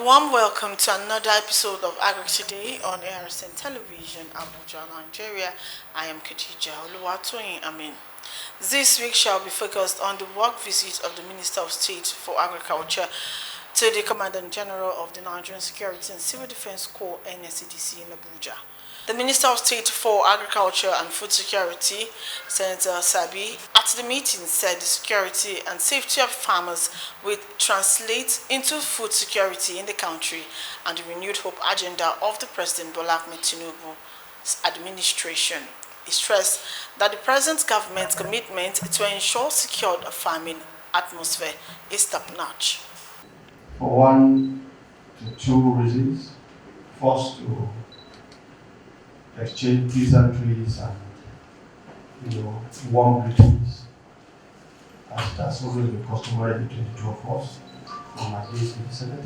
warm welcome to another episode of Agric today on ARSN Television, Abuja, Nigeria. I am Khadija Oluwatoyin Amin. This week shall be focused on the work visit of the Minister of State for Agriculture to the Commandant General of the Nigerian Security and Civil Defense Corps (Nscdc) in Abuja. The Minister of State for Agriculture and Food Security, Senator Sabi, at the meeting said the security and safety of farmers will translate into food security in the country and the renewed hope agenda of the President Bola Ahmed Tinubu's administration. He stressed that the present government's commitment to ensure secured farming atmosphere is top-notch. For one to two reasons. First, to exchange pleasantries and warm greetings, as that's always been customary between the two of us on my days in the Senate.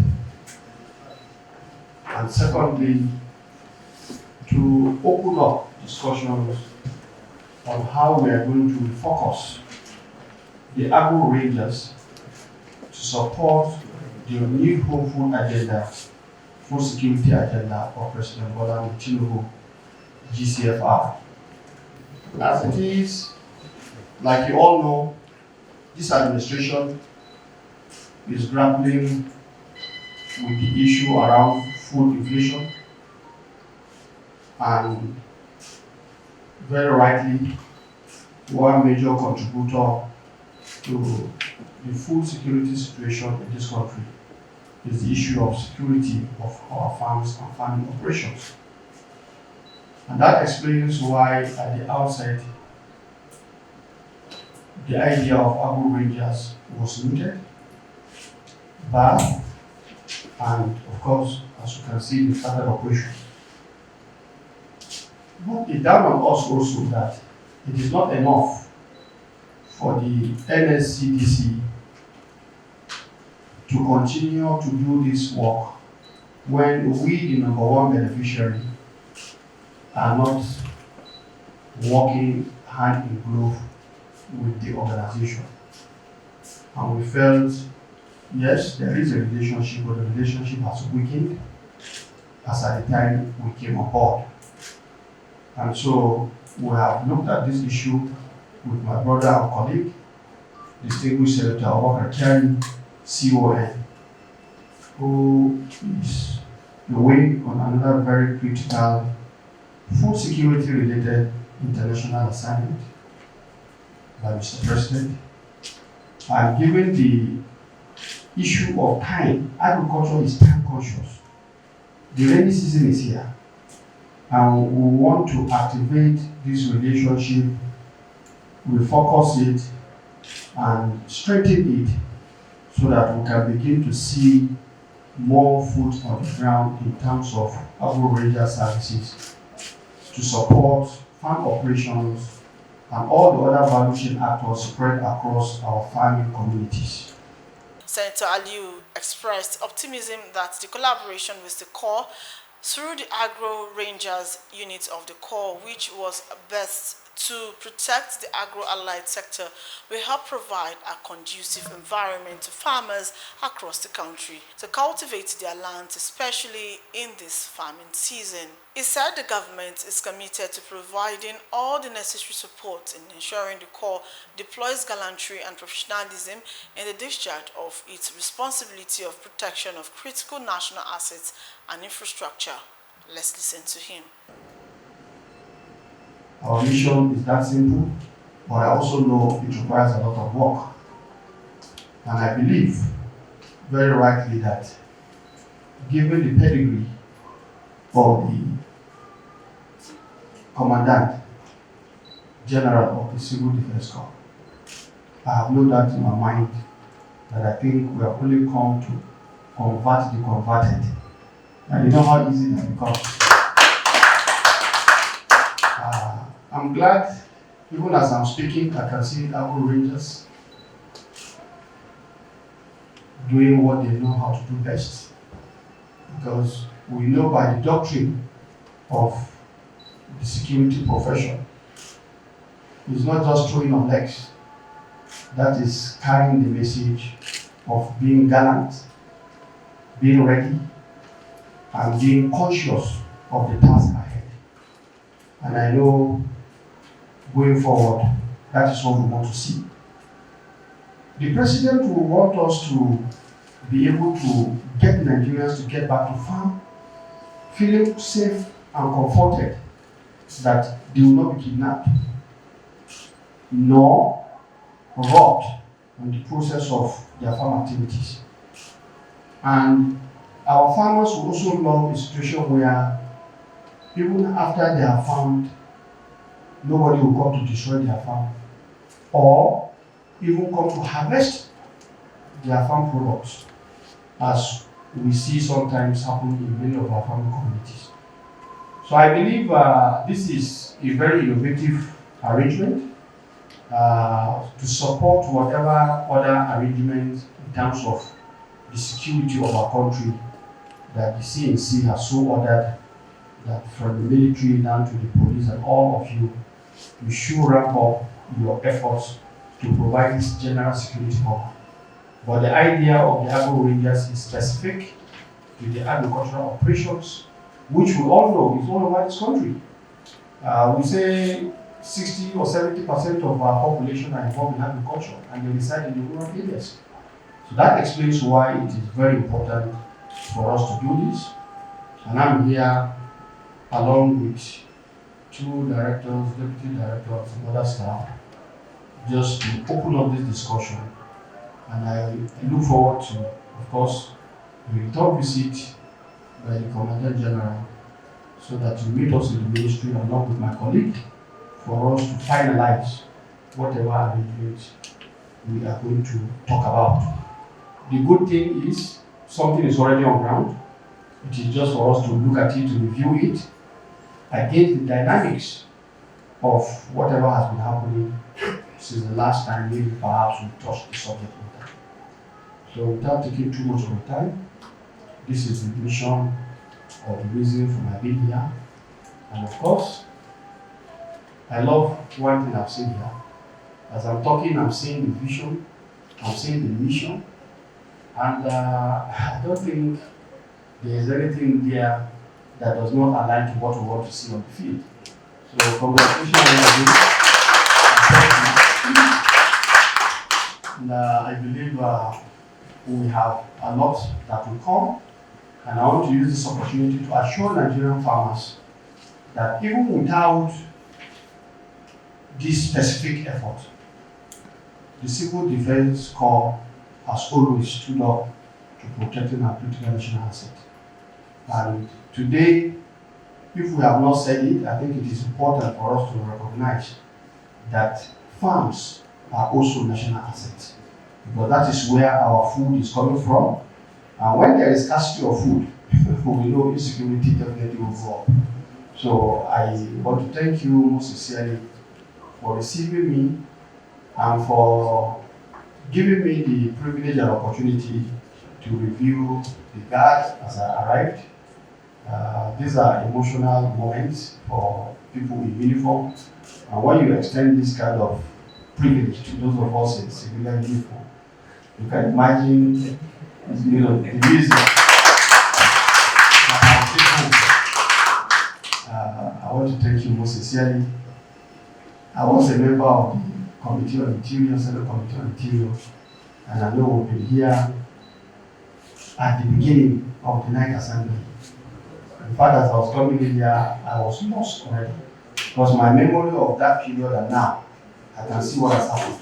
And secondly, to open up discussions on how we are going to refocus the agro rangers to support the new home food agenda, food security agenda of President Bola Ahmed Tinubu, GCFR. As it is, like you all know, this administration is grappling with the issue around food inflation, and very rightly, one major contributor to the food security situation in this country is the issue of security of our farms and farming operations. And that explains why at the outset the idea of agro rangers was mooted, but, and of course, as you can see, the started operation. But it dawned on us also that it is not enough for the Nscdc to continue to do this work when we, the number one beneficiary, are not working hand in glove with the organization. And we felt, yes, there is a relationship, but the relationship has weakened as at the time we came on board. And so we have looked at this issue with my brother and colleague, distinguished Senator Agric, CON, who is away on another very critical food security related international assignment by Mr. President. And given the issue of time, agriculture is time conscious. The rainy season is here, and we want to activate this relationship, refocus it, and strengthen it so that we can begin to see more food on the ground in terms of agro ranger services to support farm operations and all the other value chain actors spread across our farming communities. Senator Aliu expressed optimism that the collaboration with the Corps through the Agro Rangers unit of the Corps, which was best to protect the agro-allied sector, will help provide a conducive environment to farmers across the country to cultivate their lands, especially in this farming season. He said the government is committed to providing all the necessary support in ensuring the Corps deploys gallantry and professionalism in the discharge of its responsibility of protection of critical national assets and infrastructure. Let's listen to him. Our mission is that simple, but I also know it requires a lot of work. And I believe very rightly that given the pedigree of the Commandant General of the Civil Defense Corps, I have no doubt in my mind that I think we have only come to convert the converted. And you know how easy that becomes. I'm glad, even as I'm speaking, I can see agro rangers doing what they know how to do best. Because we know by the doctrine of the security profession, it's not just throwing on legs. That is carrying the message of being gallant, being ready, and being conscious of the task ahead. And I know going forward, that is what we want to see. The president will want us to be able to get Nigerians to get back to farm, feeling safe and comforted that they will not be kidnapped, nor robbed in the process of their farm activities. And our farmers will also love a situation where even after they are farmed, nobody will come to destroy their farm or even come to harvest their farm products, as we see sometimes happen in many of our farming communities. So I believe this is a very innovative arrangement to support whatever other arrangements in terms of the security of our country that the CNC has so ordered, that from the military down to the police and all of you, you should ramp up your efforts to provide this general security cover. But the idea of the Agro Rangers is specific to the agricultural operations, which we all know is all over this country. We say 60 or 70% of our population are involved in agriculture and they reside in the rural areas. So that explains why it is very important for us to do this. And I'm here along with 2 directors, deputy directors, and other staff, just to open up this discussion. And I look forward to, of course, a return visit by the Commandant General so that you meet us in the ministry along with my colleague for us to finalize whatever arrangements we are going to talk about. The good thing is something is already on ground. It is just for us to look at it, to review it against the dynamics of whatever has been happening since the last time maybe perhaps we touched the subject matter. So without taking too much of your time, this is the mission or the reason for my being here. And of course, I love one thing I've seen here. As I'm talking, I'm seeing the vision, I'm seeing the mission, and I don't think there is anything there that does not align to what we want to see on the field. So congratulations on this. And I believe we have a lot that will come, and I want to use this opportunity to assure Nigerian farmers that even without this specific effort, the Civil Defense Corps has always stood up to protecting our critical national asset. And today, if we have not said it, I think it is important for us to recognize that farms are also national assets, because that is where our food is coming from. And when there is scarcity of food, we know insecurity definitely will go up. So I want to thank you most sincerely for receiving me and for giving me the privilege and opportunity to review the guards as I arrived. These are emotional moments for people in uniform. And when you extend this kind of privilege to those of us in civilian uniform, you can imagine, the music. I want to thank you most sincerely. I was a member of the Committee on Interior, Senate Committee on Interior, and I know we've been here at the beginning of the night assembly. In fact, as I was coming in here, I was lost already, because my memory of that period and now, I can see what has happened.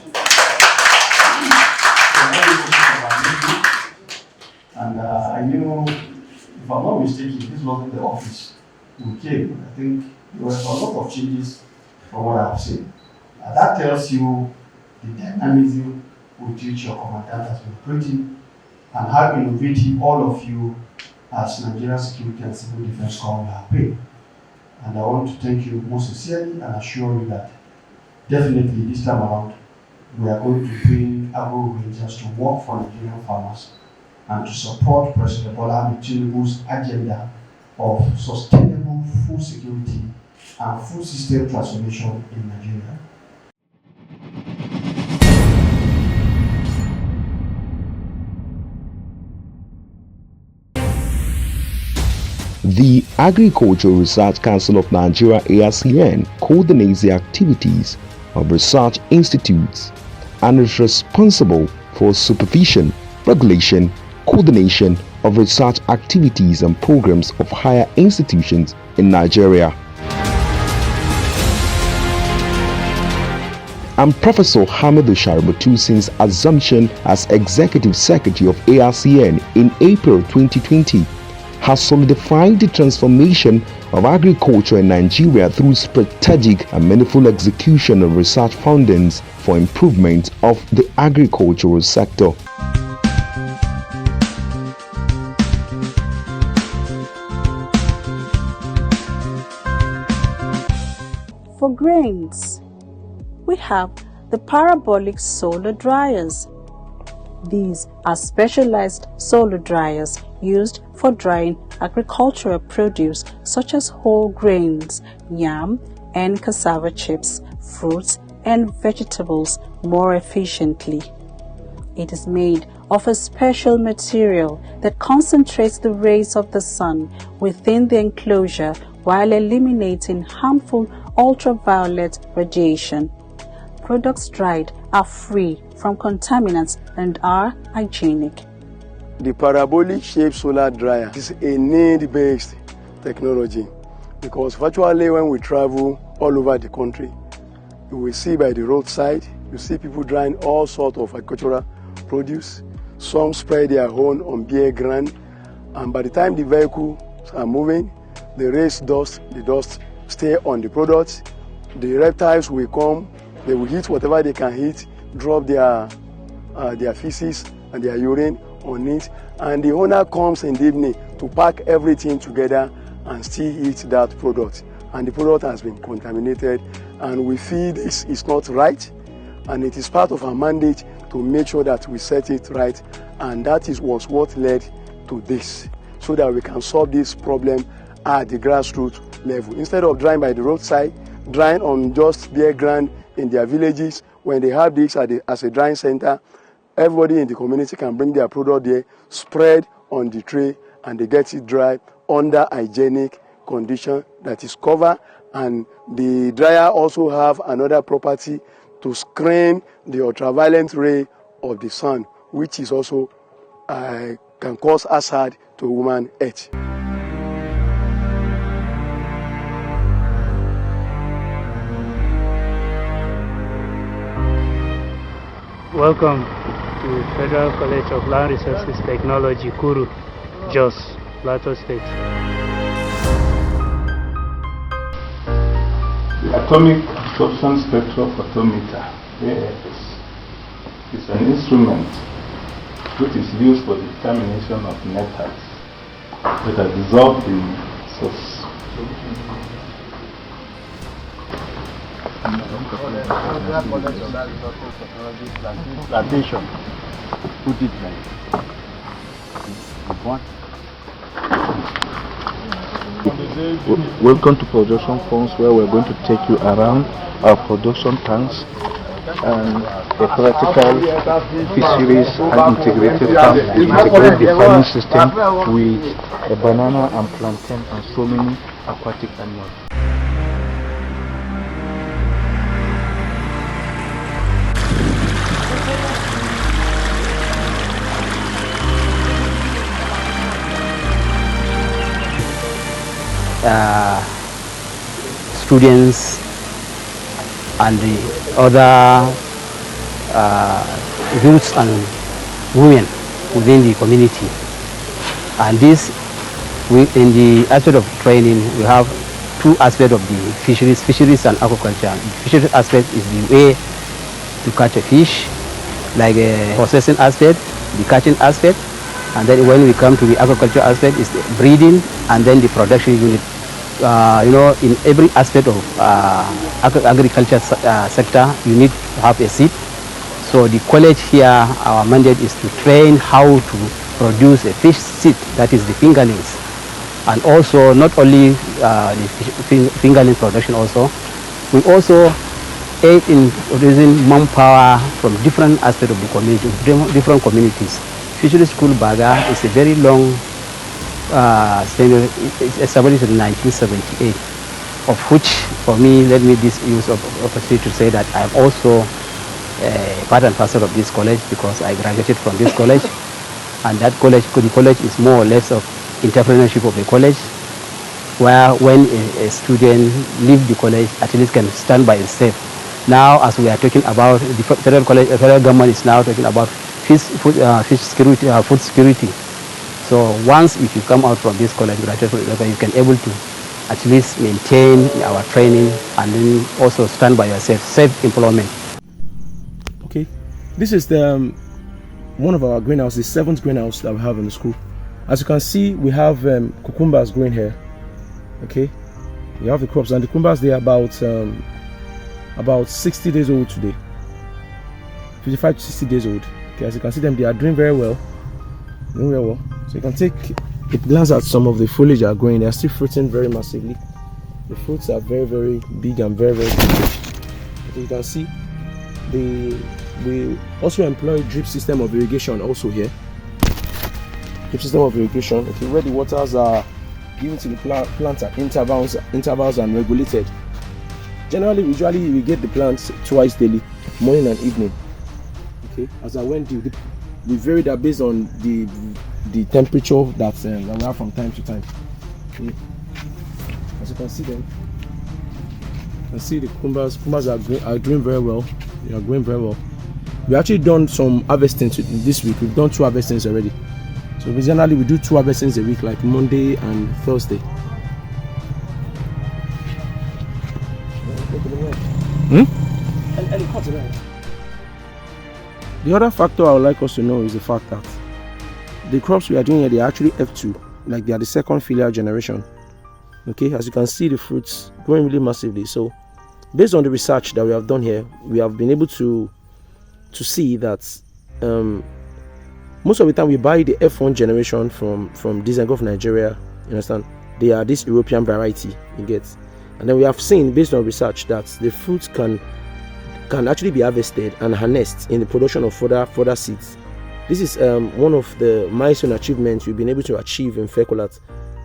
And I knew, if I'm not mistaken, this wasn't the office we came. I think there were a lot of changes from what I've seen. And that tells you the dynamism with which your commandant has been operating and how innovative all of you as Nigerian Security and Civil Defense Corps have been. And I want to thank you most sincerely and assure you that definitely this time around we are going to bring Agro Rangers to work for Nigerian farmers and to support President Bola Ahmed Tinubu's agenda of sustainable food security and food system transformation in Nigeria. The Agricultural Research Council of Nigeria (ARCN) coordinates the activities of research institutes and is responsible for supervision, regulation, coordination of research activities and programs of higher institutions in Nigeria. And Professor Hamidu Shaributu, since assumption as Executive Secretary of ARCN in April 2020, has solidified the transformation of agriculture in Nigeria through strategic and meaningful execution of research fundings for improvement of the agricultural sector. For grains, we have the parabolic solar dryers. These are specialized solar dryers used for drying agricultural produce such as whole grains, yam and cassava chips, fruits and vegetables more efficiently. It is made of a special material that concentrates the rays of the sun within the enclosure while eliminating harmful ultraviolet radiation. Products dried are free from contaminants and are hygienic. The parabolic shaped solar dryer is a need-based technology because virtually when we travel all over the country, you will see by the roadside, you see people drying all sorts of agricultural produce. Some spread their own on bare ground, and by the time the vehicles are moving, the dust stay on the products. The reptiles will come, they will eat whatever they can eat, drop their feces and their urine on it, and the owner comes in the evening to pack everything together and still eat that product, and the product has been contaminated, and we feel this is not right, and it is part of our mandate to make sure that we set it right, and that was what led to this, so that we can solve this problem at the grassroots level. Instead of drying by the roadside, drying on just bare ground in their villages, when they have this as a drying center, everybody in the community can bring their product there, spread on the tray, and they get it dry under hygienic condition that is covered. And the dryer also have another property to screen the ultraviolet ray of the sun, which is also can cause hazard to human health. Welcome to Federal College of Land Resources Technology, Kuru, Jos, Plateau State. The atomic absorption spectrophotometer, AFS, is an instrument which is used for the determination of metals that are dissolved in source. Plantation. Put it like one. Welcome to Production Farms, where we're going to take you around our production tanks and a practical fisheries and integrated farm. We integrate the farming system with a banana and plantain and so many aquatic animals. Students and the other youths and women within the community. And this, in the aspect of training, we have two aspects of the fisheries and aquaculture. The fisheries aspect is the way to catch a fish, like a processing aspect, the catching aspect, and then when we come to the aquaculture aspect, is the breeding and then the production unit. In every aspect of agriculture sector, you need to have a seed. So the college here, our mandate is to train how to produce a fish seed, that is the fingerlings. And also, not only the fingerling production also, we also aid in producing manpower from different aspects of the community, different communities. Fishery School Baga is a very long standard established in 1978, of which, for me, let me this use of opportunity to say that I'm also part and parcel of this college because I graduated from this college, and that college, the college is more or less of entrepreneurship of the college, where when a student leaves the college, at least can stand by itself. Now, as we are talking about the federal college, federal government is now talking about food security. So once if you come out from this college, you can able to at least maintain our training and then also stand by yourself, self-employment. Okay, this is the one of our greenhouses, the 7th greenhouse that we have in the school. As you can see, we have cucumbers growing here. Okay, we have the crops, and the cucumbers, they are about 60 days old today, 55 to 60 days old. Okay, as you can see them, they are doing very well, So you can take a glance at some of the foliage are growing. They are still fruiting very massively. The fruits are very, very big and very, very big. As you can see, we also employ drip system of irrigation also here. Drip system of irrigation, okay, where the waters are given to the plants at intervals and regulated. Generally, we usually irrigate the plants twice daily, morning and evening. Okay, as I went due, we vary that based on the temperature that we have from time to time. Okay. As you can see them, you can see the cucumbers are doing very well. They are growing very well. We actually done some harvesting this week. We've done 2 harvestings already. So generally we do 2 harvestings a week, like Monday and Thursday. The other factor I would like us to know is the fact that the crops we are doing here, they are actually F2, like they are the second filial generation. Okay, as you can see, the fruits growing really massively. So based on the research that we have done here, we have been able to see that most of the time we buy the F1 generation from Nscdc of Nigeria. You understand? They are this European variety, you get. And then we have seen, based on research, that the fruits can actually be harvested and harnessed in the production of further seeds. This is one of the milestone achievements we've been able to achieve in Fecolat.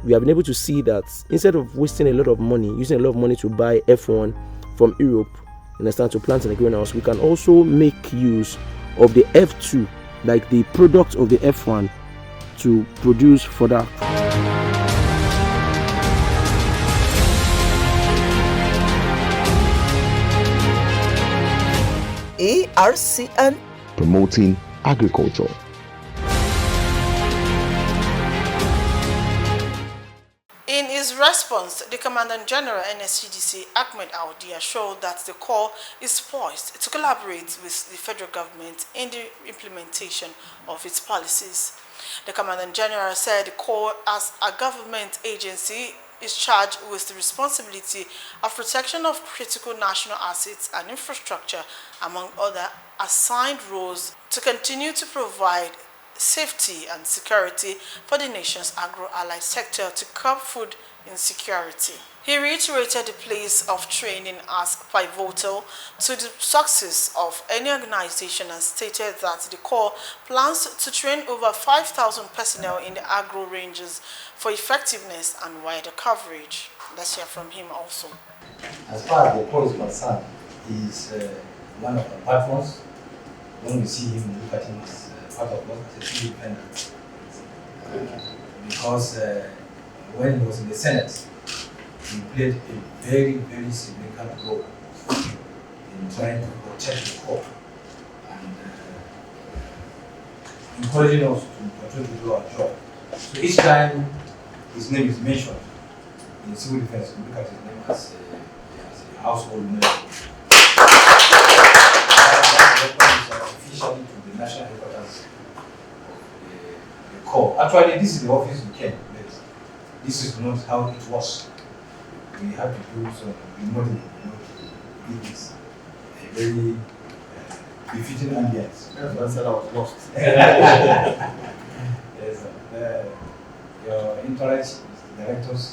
We have been able to see that instead of wasting a lot of money, using a lot of money to buy F1 from Europe, understand, to plant in the greenhouse, we can also make use of the F2, like the product of the F1, to produce further. ARCN, promoting agriculture. In his response, the Commandant General Nscdc Ahmed Audi assured that the Corps is poised to collaborate with the federal government in the implementation of its policies. The Commandant General said the Corps, as a government agency, is charged with the responsibility of protection of critical national assets and infrastructure, among other assigned roles, to continue to provide safety and security for the nation's agro-allied sector to curb food insecurity. He reiterated the place of training as pivotal to the success of any organization and stated that the Corps plans to train over 5,000 personnel in the agro ranges for effectiveness and wider coverage. Let's hear from him also. As far as the Corps is concerned, he is one of our patrons. When we see him, we look at him as part of us as a true independent. Because when he was in the Senate, he played a very, very significant role in trying to protect the Corps and encouraging us to continue to do our job. So each time his name is mentioned in civil defense, we look at his name as a household name. Officially to the national headquarters of the Corps. Actually, this is the office we came, but this is not how it was. We had to do some remodeling, to give this a very befitting ambience. That's why I was lost. Yes, your interest, the directors,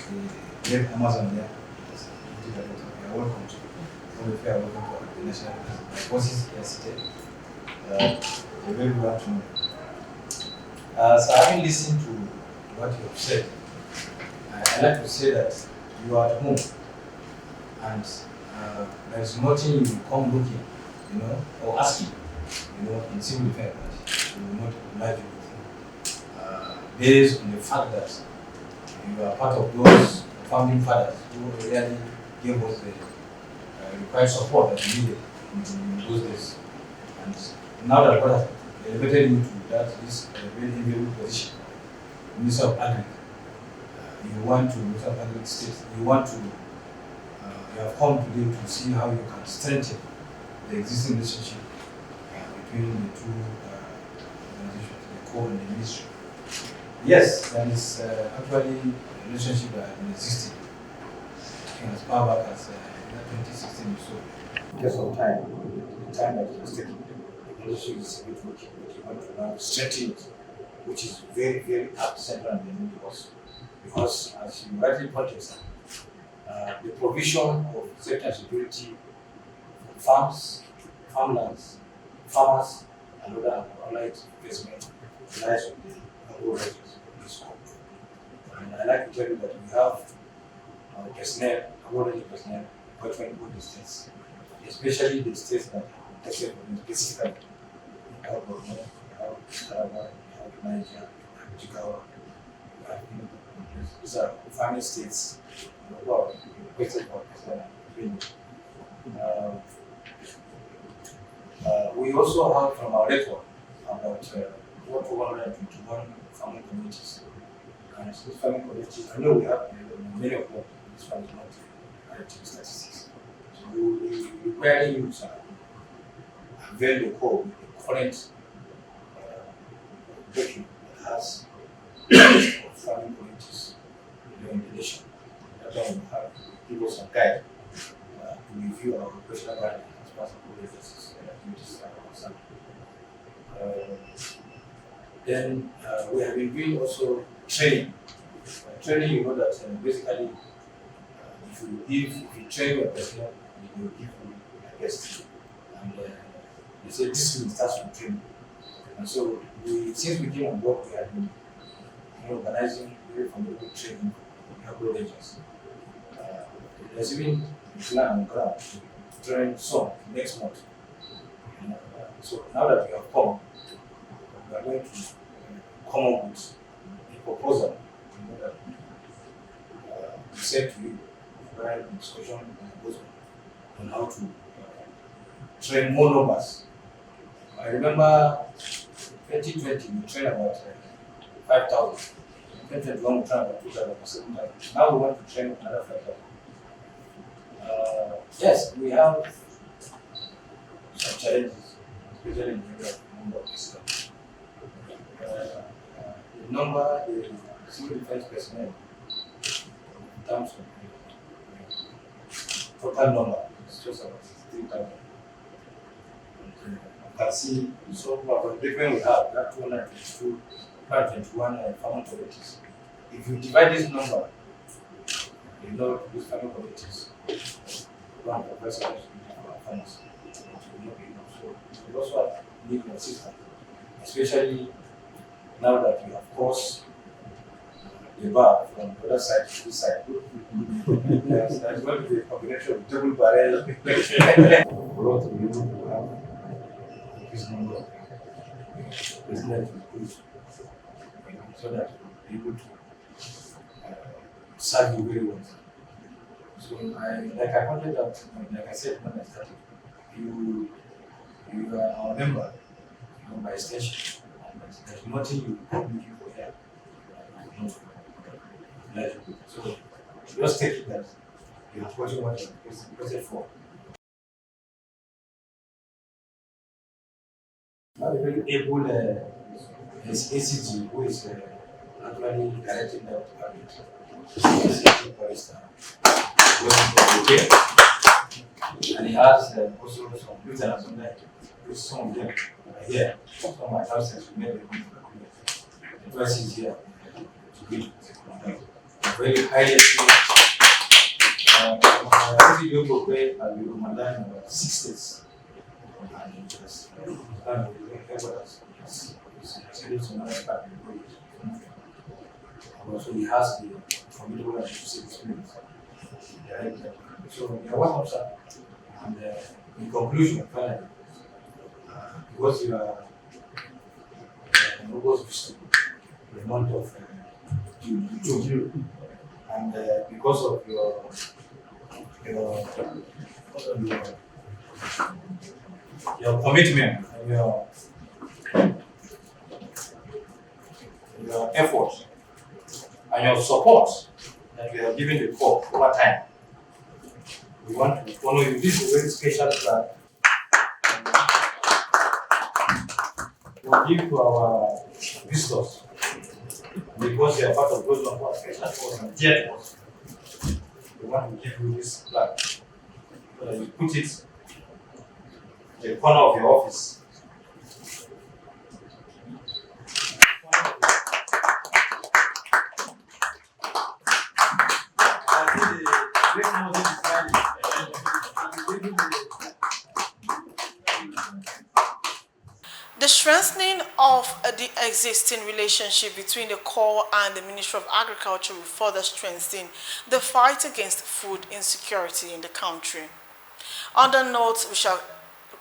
the great Amazon there, you are welcome to. We are welcome to the national forces here seated. A very good afternoon. So having listened to what you have said. I like to say that you are at home, and there is nothing you will come looking, or asking, in civil defense that you will not oblige with, based on the fact that you are part of those founding fathers who really gave us the required support that we needed in those days. And now that God has elevated you to this very enviable position, Minister of Agric, you want to, Minister of Agric State, you have come today to see how you can strengthen the existing relationship between the two organizations, the core and the ministry. Yes, that is actually a relationship that has been existing as far back as 2016 or so. Just some time, the time that it was taken, the relationship is a bit working, but you want to now strengthen it, which is very, very up central and the need also. Because, as you rightly pointed out, the provision of safety and security for farms, farmlands, farmers, and other allied investment lies on the agro-regions in this country. And I like to tell you that we have personnel, agro-region personnel, working in all the states, especially the states that are tested specifically. We have Borno, we have Taraba, we have Niger, we have Jigawa. These are farming states who are requested for training. We also have from our network about 121 farming communities. And these farming communities, I know we have many of them, this one is not statistics. So we require you to avail the code with the current document that has of farming communities in the nation. That one will have give us some guide to review our operational guidelines as part of all agencies and activities that are concerned. Then we have been doing also training. Training, you know that basically if you train your personnel, you will give you a guest. And they say discipline starts from training. And so since we came on board, we have been organizing very fundamental training in agro regions. There's even a plan on ground to train some next month. So now that we have come, we are going to come up with a proposal that we send to you, while the discussion goes on how to train more numbers. I remember 2020 we trained about 5,000. 2021 we trained about 2,700. Now we want to train another 5,000. Yes, we have some challenges, especially in the area of number of personnel. The number, the civil defense personnel, in terms of total number, is just about 3,000. You can see, so for the treatment we have, that 222, 521 farming communities. If you divide this number, you know these farming communities, one professor for farmers, it will not be enough. So we also need an assistance, especially now that we have crossed the bar from the other side to this side. Yes, that's going to be a combination of double barrel. For us to be able to have this number of personnel to recruit, so that we're able to serve you very well. So I pointed out, like I said when I started, you are our member, by extension. There's nothing you can do for here. So just take it that you're watching what you're requested for. Now the very able is ACG, who is actually directing that department. ACG Barista. And he has also some lieutenants on there. Some of them are here. Some of my houses we made them the person is here to be very highly skilled. I think you go pay and we will mandate about 6 states. And it has done with the efforts. It's some other part of the has the formidable and inclusive spirit. So you're welcome, sir. And in conclusion, finally, because you are in August, the month of June, and because of your commitment and your efforts and your support that you have given the corps over time, we want to honor you. This is a very special plan. We'll give to our visitors because they are part of those who are special for us and dear to us. We want to give you this plan so that you put it in the corner of your office. The strengthening of the existing relationship between the Corps and the Ministry of Agriculture will further strengthen the fight against food insecurity in the country. On that note, we shall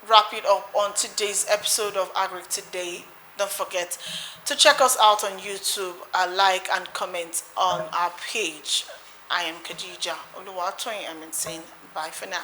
wrap it up on today's episode of Agric Today. Don't forget to check us out on YouTube, like and comment on our page. I am Khadija Oluwatoyin. I'm saying bye for now.